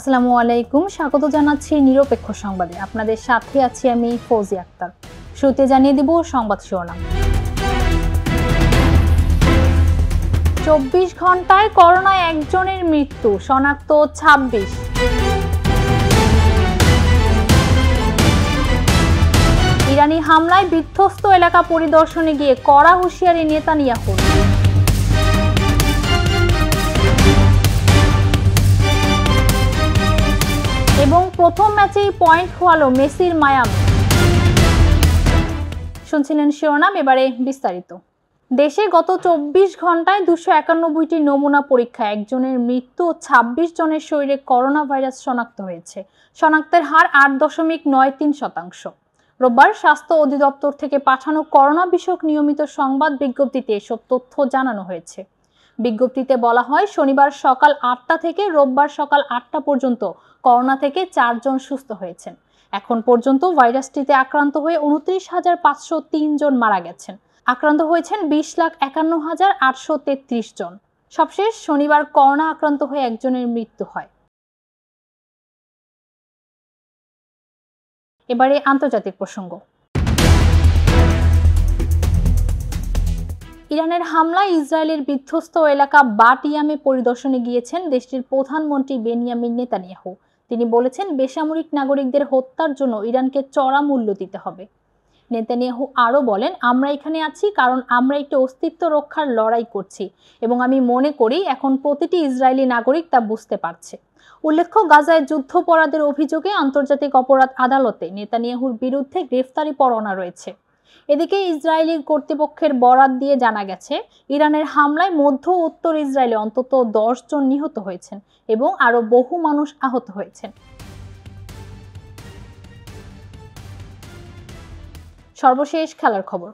আসসালামু আলাইকুম, স্বাগত জানাচ্ছি নিরপেক্ষ সংবাদে। আপনাদের সাথে আছি আমি ফৌজি আক্তার। শুরুতে জানিয়ে দিব সংবাদ শিরোনাম। 24 ঘন্টায় করোনায় একজনের মৃত্যু, শনাক্ত 26। ইরানি হামলায় বিধ্বস্ত এলাকা পরিদর্শনে গিয়ে কড়া হুঁশিয়ারি নেতানিয়াহুর। এবং প্রথম ম্যাচেই পয়েন্ট খোয়ালো মেসির মায়ামি। শুনছিলেন শিরোনাম, এবারে বিস্তারিত। দেশে গত 24 ঘন্টায় 291টি নমুনা পরীক্ষায় একজনের মৃত্যু ও 26 জনের শরীরে করোনা ভাইরাস শনাক্ত হয়েছে। শনাক্তের হার 8.93%। রোববার স্বাস্থ্য অধিদপ্তর থেকে পাঠানো করোনা বিষয়ক নিয়মিত সংবাদ বিজ্ঞপ্তিতে এসব তথ্য জানানো হয়েছে। বিজ্ঞপ্তিতে বলা হয়, শনিবার সকাল 8টা থেকে রোববার সকাল 8টা পর্যন্ত করোনা থেকে 4 জন সুস্থ হয়েছেন। এখন পর্যন্ত ভাইরাসটিতে আক্রান্ত হয়ে 29,503 জন মারা গেছেন। আক্রান্ত হয়েছেন 20,51,833 জন। সবশেষ শনিবার করোনা আক্রান্ত হয়ে একজনের মৃত্যু হয়। এবারে আন্তর্জাতিক প্রসঙ্গ। ইরানের হামলায় ইসরায়েলের বিধ্বস্ত এলাকা বাট ইয়ামে পরিদর্শনে গিয়েছেন দেশটির প্রধানমন্ত্রী বেনিয়ামিন নেতানিয়াহু। তিনি বলেছেন, বেসামরিক নাগরিকদের হত্যার জন্য ইরানকে চড়া মূল্য দিতে হবে। নেতানিয়াহু আরও বলেন, আমরা এখানে আছি কারণ আমরা একটি অস্তিত্ব রক্ষার লড়াই করছি এবং আমি মনে করি এখন প্রতিটি ইসরায়েলি নাগরিক তা বুঝতে পারছে। উল্লেখ্য, গাজায় যুদ্ধাপরাধের অভিযোগে আন্তর্জাতিক অপরাধ আদালতে নেতানিয়াহুর বিরুদ্ধে গ্রেফতারি পরোয়ানা রয়েছে। এদিকে ইসরায়েলি কর্তৃপক্ষের বরাত দিয়ে জানা গেছে, ইরানের হামলায় মধ্য ও উত্তর ইসরায়েলে অন্তত 10 জন নিহত হয়েছেন এবং আরও বহু মানুষ আহত হয়েছেন। সর্বশেষ খেলার খবর।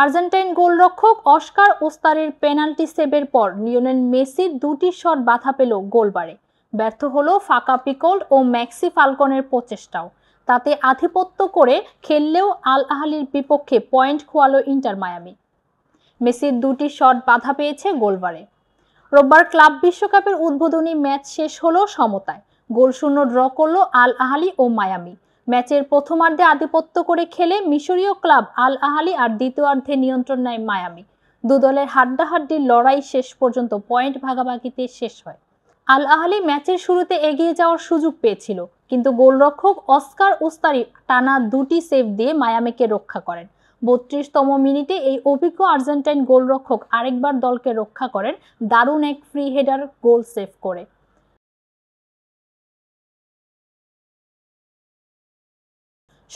আর্জেন্টাইন গোলরক্ষক অস্কার ওস্তারের পেনাল্টি সেভের পর লিওনেল মেসির 2টি শট বাধা পেল গোলবারে। ব্যর্থ হলো ফাকা পিকোল্ড ও ম্যাক্সি ফালকনের প্রচেষ্টাও। তাতে আধিপত্য করে খেললেও আল আহলির বিপক্ষে পয়েন্ট খোয়ালো ইন্টার মায়ামি। মেসির 2টি শট বাধা পেয়েছে গোলবারে। রোববার ক্লাব বিশ্বকাপের উদ্বোধনী ম্যাচ শেষ হলো সমতায়। গোলশূন্য ড্র করলো আল আহলি ও মায়ামি। ম্যাচের প্রথমার্ধে আধিপত্য করে খেলে মিশরীয় ক্লাব আল আহলি আর দ্বিতীয়ার্ধে নিয়ন্ত্রণ নেয় মায়ামি। দুদলের হাড্ডাহাড্ডির লড়াই শেষ পর্যন্ত পয়েন্ট ভাগাভাগিতে শেষ হয়। আল আহলি ম্যাচের শুরুতে এগিয়ে যাওয়ার সুযোগ পেয়েছিল, কিন্তু গোলরক্ষক অস্কার ওস্তারি টানা 2টি সেভ দিয়ে মায়ামিকে রক্ষা করেন। 32তম মিনিটে এই অভিজ্ঞ আর্জেন্টাইন গোলরক্ষক আরেকবার দলকে রক্ষা করেন দারুণ এক ফ্রি হেডার গোল সেভ করে।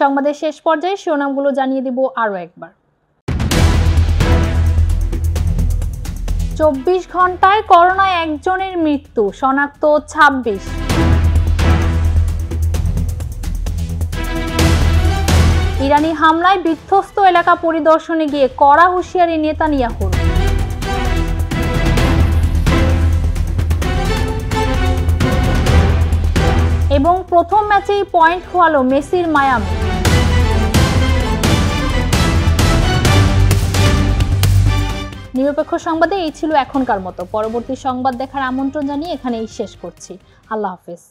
সংবাদের শেষ পর্যায়ে শিরোনামগুলো জানিয়ে দিব আরও একবার। 24 ঘন্টায় করোনায় একজনের মৃত্যু, শনাক্ত 26। ইরানি হামলায় বিধ্বস্ত এলাকা পরিদর্শনে গিয়ে কড়া হুঁশিয়ারি নেতানিয়াহুর। এবং প্রথম ম্যাচেই পয়েন্ট খোয়ালো মেসির মায়ামি। নিরপেক্ষ সংবাদে এই ছিল এখনকার মতো। পরবর্তী সংবাদ দেখার আমন্ত্রণ জানিয়ে এখানেই শেষ করছি। আল্লাহ হাফেজ।